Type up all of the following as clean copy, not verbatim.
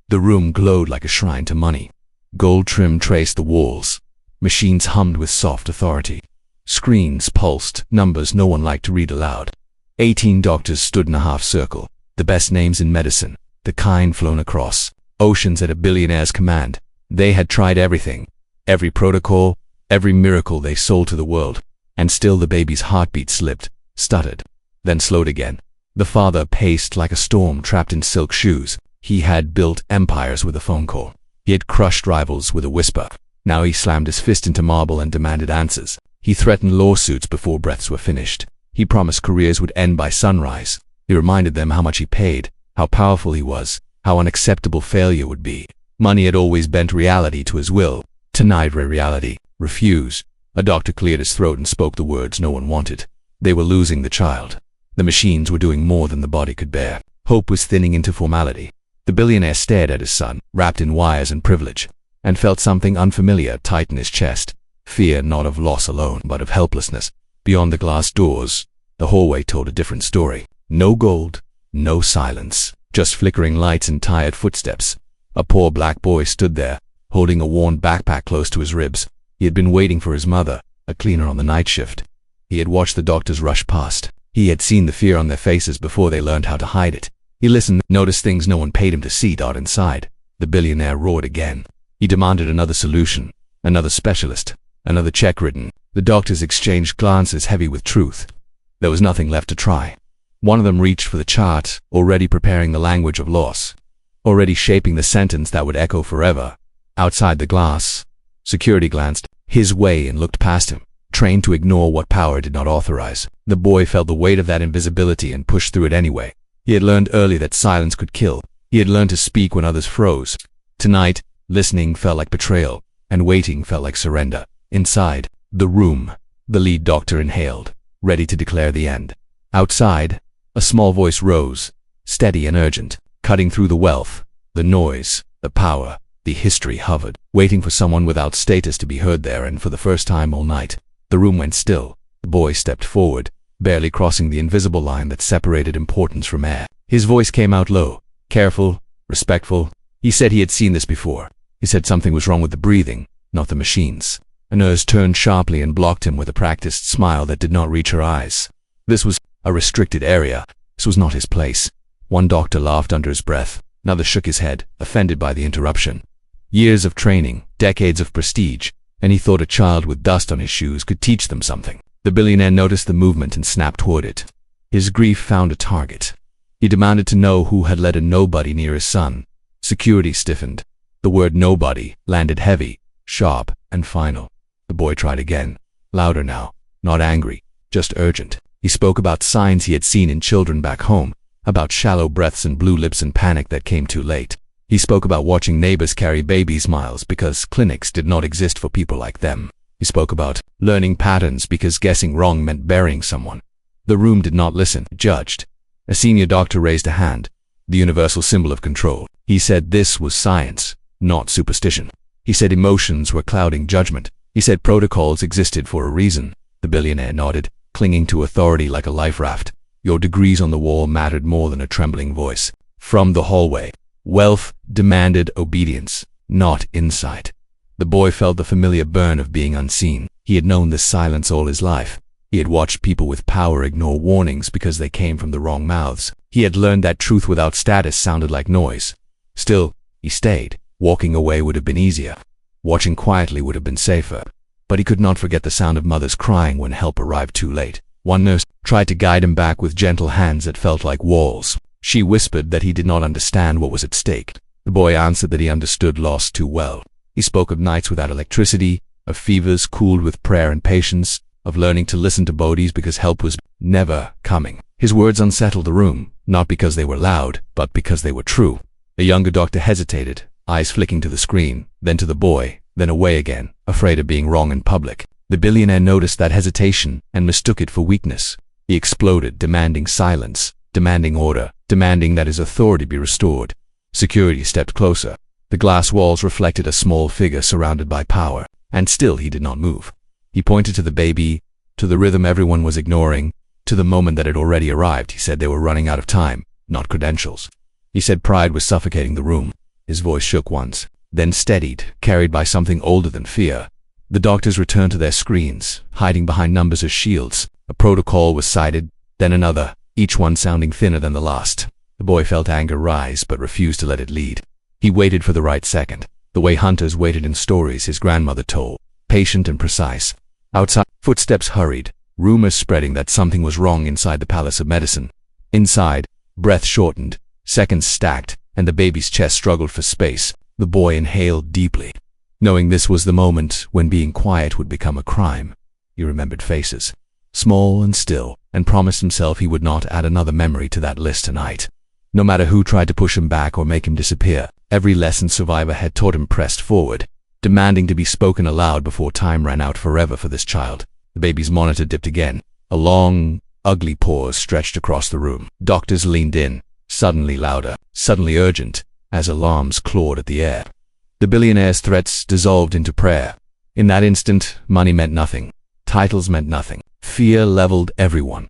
The room glowed like a shrine to money. Gold trim traced the walls. Machines hummed with soft authority. Screens pulsed, numbers no one liked to read aloud. 18 doctors stood in a half circle, the best names in medicine, the kind flown across oceans at a billionaire's command. They had tried everything, every protocol, every miracle they sold to the world, and still the baby's heartbeat slipped, stuttered, then slowed again. The father paced like a storm trapped in silk shoes. He had built empires with a phone call. He had crushed rivals with a whisper. Now he slammed his fist into marble and demanded answers. He threatened lawsuits before breaths were finished. He promised careers would end by sunrise. He reminded them how much he paid, how powerful he was, how unacceptable failure would be. Money had always bent reality to his will. Tonight reality. Refuse. A doctor cleared his throat and spoke the words no one wanted. They were losing the child. The machines were doing more than the body could bear. Hope was thinning into formality. The billionaire stared at his son, wrapped in wires and privilege, and felt something unfamiliar tighten his chest. Fear not of loss alone, but of helplessness. Beyond the glass doors, the hallway told a different story. No gold, no silence, just flickering lights and tired footsteps. A poor black boy stood there, holding a worn backpack close to his ribs. He had been waiting for his mother, a cleaner on the night shift. He had watched the doctors rush past. He had seen the fear on their faces before they learned how to hide it. He listened, noticed things no one paid him to see. Inside, the billionaire roared again. He demanded another solution, another specialist, another check written. The doctors exchanged glances heavy with truth. There was nothing left to try. One of them reached for the chart, already preparing the language of loss, already shaping the sentence that would echo forever. Outside the glass, security glanced his way and looked past him, trained to ignore what power did not authorize. The boy felt the weight of that invisibility and pushed through it anyway. He had learned early that silence could kill. He had learned to speak when others froze. Tonight, listening felt like betrayal, and waiting felt like surrender. Inside the room, the lead doctor inhaled, ready to declare the end. Outside, a small voice rose, steady and urgent, cutting through the wealth, the noise, the power. The history hovered, waiting for someone without status to be heard there, and for the first time all night, the room went still. The boy stepped forward, barely crossing the invisible line that separated importance from air. His voice came out low, careful, respectful. He said he had seen this before. He said something was wrong with the breathing, not the machines. A nurse turned sharply and blocked him with a practiced smile that did not reach her eyes. This was a restricted area. This was not his place. One doctor laughed under his breath. Another shook his head, offended by the interruption. Years of training, decades of prestige, and he thought a child with dust on his shoes could teach them something. The billionaire noticed the movement and snapped toward it. His grief found a target. He demanded to know who had let a nobody near his son. Security stiffened. The word nobody landed heavy, sharp, and final. The boy tried again, louder now, not angry, just urgent. He spoke about signs he had seen in children back home, about shallow breaths and blue lips and panic that came too late. He spoke about watching neighbors carry babies miles because clinics did not exist for people like them. He spoke about learning patterns because guessing wrong meant burying someone. The room did not listen, it judged. A senior doctor raised a hand, the universal symbol of control. He said this was science, not superstition. He said emotions were clouding judgment. He said protocols existed for a reason. The billionaire nodded, clinging to authority like a life raft. Your degrees on the wall mattered more than a trembling voice. From the hallway, wealth demanded obedience, not insight. The boy felt the familiar burn of being unseen. He had known this silence all his life. He had watched people with power ignore warnings because they came from the wrong mouths. He had learned that truth without status sounded like noise. Still, he stayed. Walking away would have been easier. Watching quietly would have been safer. But he could not forget the sound of mothers crying when help arrived too late. One nurse tried to guide him back with gentle hands that felt like walls. She whispered that he did not understand what was at stake. The boy answered that he understood loss too well. He spoke of nights without electricity, of fevers cooled with prayer and patience, of learning to listen to bodies because help was never coming. His words unsettled the room, not because they were loud, but because they were true. The younger doctor hesitated, eyes flicking to the screen, then to the boy, then away again, afraid of being wrong in public. The billionaire noticed that hesitation and mistook it for weakness. He exploded, demanding silence, demanding order, demanding that his authority be restored. Security stepped closer. The glass walls reflected a small figure surrounded by power, and still he did not move. He pointed to the baby, to the rhythm everyone was ignoring, to the moment that had already arrived. He said they were running out of time, not credentials. He said pride was suffocating the room. His voice shook once, then steadied, carried by something older than fear. The doctors returned to their screens, hiding behind numbers as shields. A protocol was cited, then another, each one sounding thinner than the last. The boy felt anger rise, but refused to let it lead. He waited for the right second, the way hunters waited in stories his grandmother told, patient and precise. Outside, footsteps hurried, rumors spreading that something was wrong inside the Palace of Medicine. Inside, breath shortened, seconds stacked, and the baby's chest struggled for space. The boy inhaled deeply, knowing this was the moment when being quiet would become a crime. He remembered faces, small and still, and promised himself he would not add another memory to that list tonight. No matter who tried to push him back or make him disappear, every lesson Survivor had taught him pressed forward, demanding to be spoken aloud before time ran out forever for this child. The baby's monitor dipped again. A long, ugly pause stretched across the room. Doctors leaned in, suddenly louder, suddenly urgent, as alarms clawed at the air. The billionaire's threats dissolved into prayer. In that instant, money meant nothing. Titles meant nothing. Fear leveled everyone.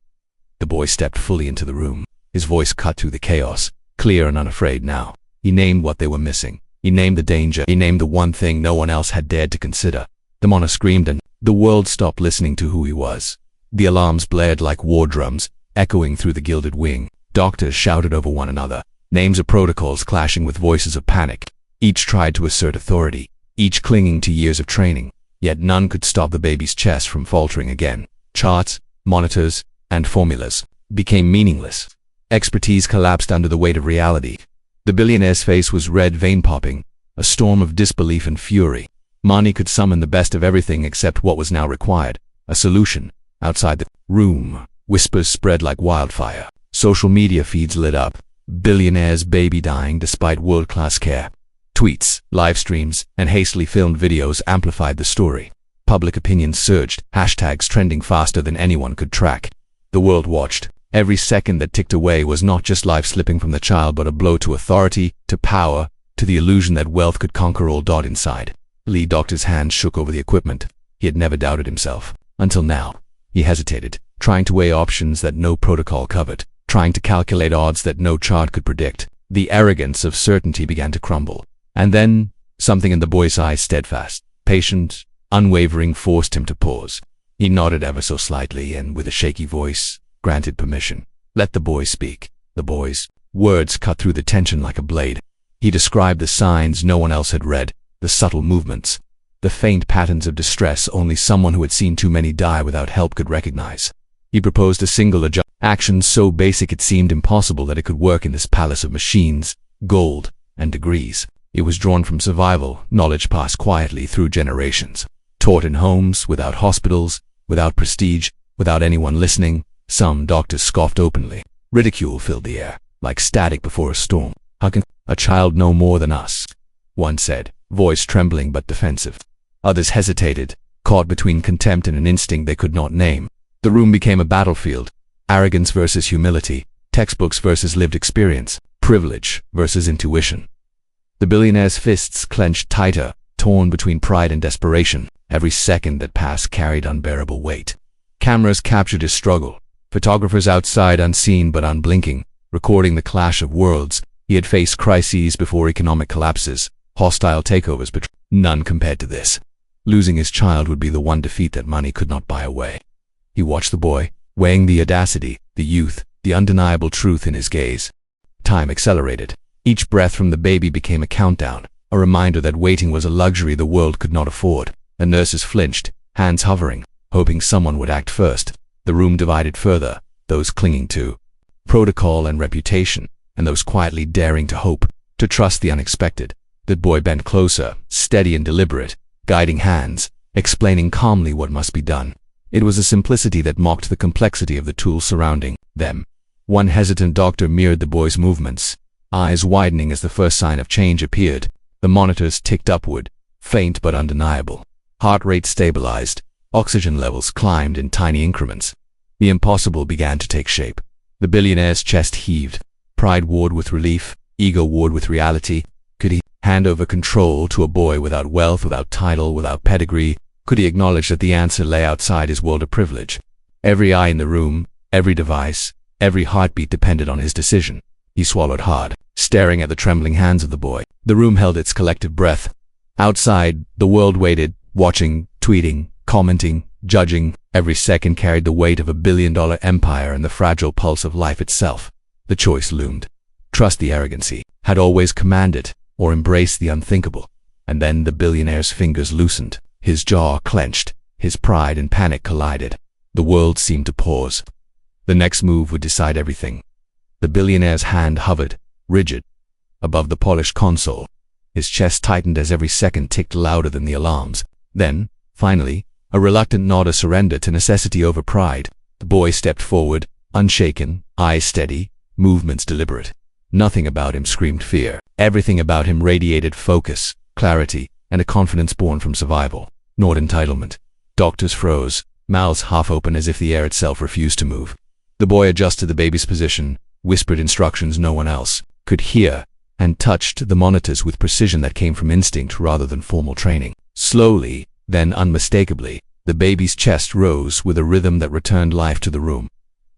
The boy stepped fully into the room. His voice cut through the chaos, clear and unafraid now. He named what they were missing. He named the danger. He named the one thing no one else had dared to consider. The monitor screamed and the world stopped listening to who he was. The alarms blared like war drums, echoing through the gilded wing. Doctors shouted over one another, names of protocols clashing with voices of panic. Each tried to assert authority, each clinging to years of training, yet none could stop the baby's chest from faltering again. Charts, monitors, and formulas became meaningless. Expertise collapsed under the weight of reality. The billionaire's face was red, vein-popping, a storm of disbelief and fury. Money could summon the best of everything except what was now required, a solution. Outside the room, whispers spread like wildfire. Social media feeds lit up. Billionaire's baby dying despite world-class care. Tweets, live streams, and hastily filmed videos amplified the story. Public opinion surged, hashtags trending faster than anyone could track. The world watched. Every second that ticked away was not just life slipping from the child, but a blow to authority, to power, to the illusion that wealth could conquer all. Inside, the lead doctor's hand shook over the equipment. He had never doubted himself. Until now. He hesitated, trying to weigh options that no protocol covered, trying to calculate odds that no chart could predict. The arrogance of certainty began to crumble. And then, something in the boy's eyes, steadfast, patient, unwavering, forced him to pause. He nodded ever so slightly and, with a shaky voice, granted permission. Let the boy speak. The boy's words cut through the tension like a blade. He described the signs no one else had read, the subtle movements, the faint patterns of distress only someone who had seen too many die without help could recognize. He proposed a single action so basic it seemed impossible that it could work in this palace of machines, gold, and degrees. It was drawn from survival, knowledge passed quietly through generations. Taught in homes, without hospitals, without prestige, without anyone listening. Some doctors scoffed openly. Ridicule filled the air, like static before a storm. How can a child know more than us? One said, voice trembling but defensive. Others hesitated, caught between contempt and an instinct they could not name. The room became a battlefield. Arrogance versus humility, textbooks versus lived experience, privilege versus intuition. The billionaire's fists clenched tighter, torn between pride and desperation. Every second that passed carried unbearable weight. Cameras captured his struggle. Photographers outside, unseen but unblinking, recording the clash of worlds. He had faced crises before, economic collapses, hostile takeovers, but none compared to this. Losing his child would be the one defeat that money could not buy away. He watched the boy, weighing the audacity, the youth, the undeniable truth in his gaze. Time accelerated. Each breath from the baby became a countdown, a reminder that waiting was a luxury the world could not afford. The nurses flinched, hands hovering, hoping someone would act first. The room divided further, those clinging to protocol and reputation, and those quietly daring to hope, to trust the unexpected. The boy bent closer, steady and deliberate, guiding hands, explaining calmly what must be done. It was a simplicity that mocked the complexity of the tools surrounding them. One hesitant doctor mirrored the boy's movements, eyes widening as the first sign of change appeared. The monitors ticked upward, faint but undeniable. Heart rate stabilized. Oxygen levels climbed in tiny increments. The impossible began to take shape. The billionaire's chest heaved. Pride warred with relief, ego warred with reality. Could he hand over control to a boy without wealth, without title, without pedigree? Could he acknowledge that the answer lay outside his world of privilege? Every eye in the room, every device, every heartbeat depended on his decision. He swallowed hard, staring at the trembling hands of the boy. The room held its collective breath. Outside, the world waited, watching, tweeting, commenting, judging. Every second carried the weight of a billion-dollar empire and the fragile pulse of life itself. The choice loomed. Trust the arrogancy, had always commanded, or embrace the unthinkable. And then the billionaire's fingers loosened. His jaw clenched. His pride and panic collided. The world seemed to pause. The next move would decide everything. The billionaire's hand hovered, rigid, above the polished console. His chest tightened as every second ticked louder than the alarms. Then, finally, a reluctant nod of surrender to necessity over pride. The boy stepped forward, unshaken, eyes steady, movements deliberate. Nothing about him screamed fear. Everything about him radiated focus, clarity, and a confidence born from survival, not entitlement. Doctors froze, mouths half open as if the air itself refused to move. The boy adjusted the baby's position, whispered instructions no one else could hear, and touched the monitors with precision that came from instinct rather than formal training. Slowly, then unmistakably, the baby's chest rose with a rhythm that returned life to the room.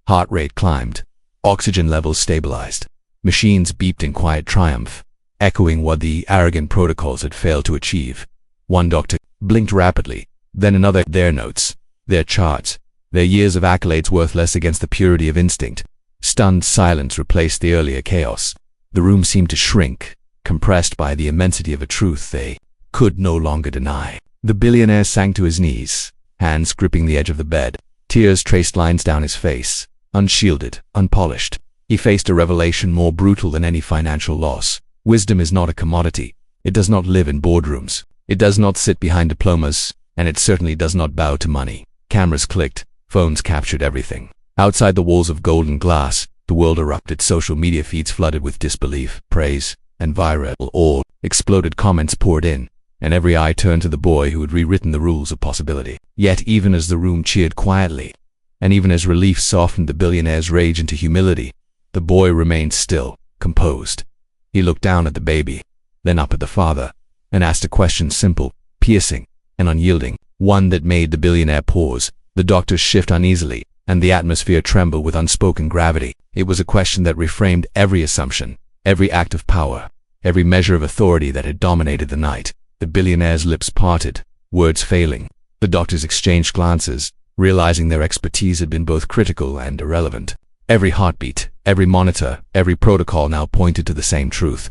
Heart rate climbed. Oxygen levels stabilized. Machines beeped in quiet triumph, echoing what the arrogant protocols had failed to achieve. One doctor blinked rapidly, then another, their notes, their charts, their years of accolades worthless against the purity of instinct. Stunned silence replaced the earlier chaos. The room seemed to shrink, compressed by the immensity of a truth they could no longer deny. The billionaire sank to his knees, hands gripping the edge of the bed. Tears traced lines down his face, unshielded, unpolished. He faced a revelation more brutal than any financial loss. Wisdom is not a commodity. It does not live in boardrooms. It does not sit behind diplomas, and it certainly does not bow to money. Cameras clicked, phones captured everything. Outside the walls of golden glass, the world erupted. Social media feeds flooded with disbelief, praise, and viral awe. Exploded comments poured in, and every eye turned to the boy who had rewritten the rules of possibility. Yet even as the room cheered quietly, and even as relief softened the billionaire's rage into humility, the boy remained still, composed. He looked down at the baby, then up at the father, and asked a question simple, piercing, and unyielding, one that made the billionaire pause, the doctors shift uneasily, and the atmosphere tremble with unspoken gravity. It was a question that reframed every assumption, every act of power, every measure of authority that had dominated the night. The billionaire's lips parted, words failing. The doctors exchanged glances, realizing their expertise had been both critical and irrelevant. Every heartbeat, every monitor, every protocol now pointed to the same truth.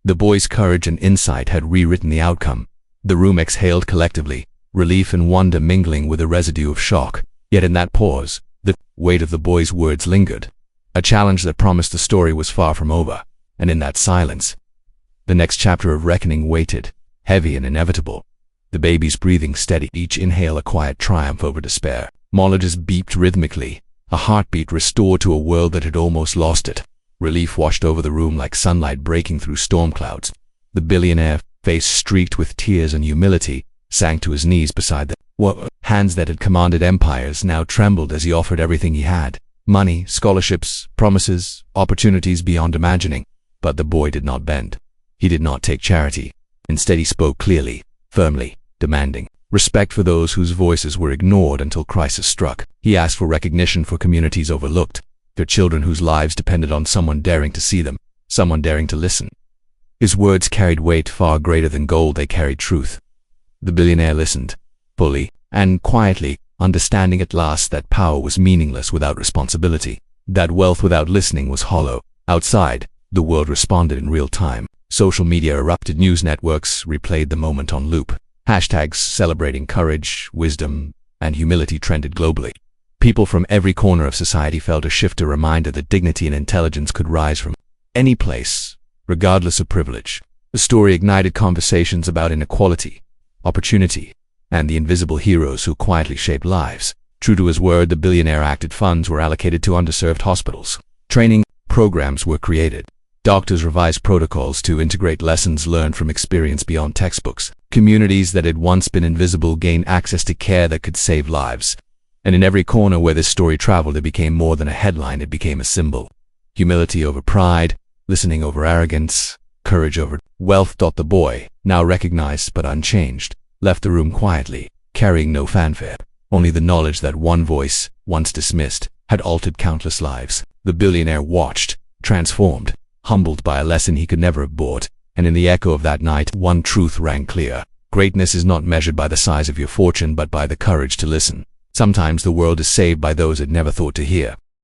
The boy's courage and insight had rewritten the outcome. The room exhaled collectively, relief and wonder mingling with a residue of shock. Yet in that pause, the weight of the boy's words lingered. A challenge that promised the story was far from over. And in that silence, the next chapter of reckoning waited, heavy and inevitable. The baby's breathing steady, each inhale a quiet triumph over despair. Monitors beeped rhythmically, a heartbeat restored to a world that had almost lost it. Relief washed over the room like sunlight breaking through storm clouds. The billionaire, face streaked with tears and humility, sank to his knees beside the hands that had commanded empires now trembled as he offered everything he had. Money, scholarships, promises, opportunities beyond imagining. But the boy did not bend. He did not take charity. Instead he spoke clearly, firmly, demanding respect for those whose voices were ignored until crisis struck. He asked for recognition for communities overlooked, for children whose lives depended on someone daring to see them, someone daring to listen. His words carried weight far greater than gold, they carried truth. The billionaire listened, fully and quietly, understanding at last that power was meaningless without responsibility, that wealth without listening was hollow. Outside, the world responded in real time. Social media erupted, news networks replayed the moment on loop. Hashtags celebrating courage, wisdom, and humility trended globally. People from every corner of society felt a shift, a reminder that dignity and intelligence could rise from any place, regardless of privilege. The story ignited conversations about inequality, opportunity, and the invisible heroes who quietly shaped lives. True to his word, the billionaire acted. Funds were allocated to underserved hospitals. Training programs were created. Doctors revised protocols to integrate lessons learned from experience beyond textbooks. Communities that had once been invisible gained access to care that could save lives. And in every corner where this story traveled, it became more than a headline, it became a symbol. Humility over pride, listening over arrogance, courage over wealth. The boy, now recognized but unchanged, left the room quietly, carrying no fanfare, only the knowledge that one voice, once dismissed, had altered countless lives. The billionaire watched, transformed, humbled by a lesson he could never have bought, and in the echo of that night, one truth rang clear. Greatness is not measured by the size of your fortune, but by the courage to listen. Sometimes the world is saved by those it never thought to hear.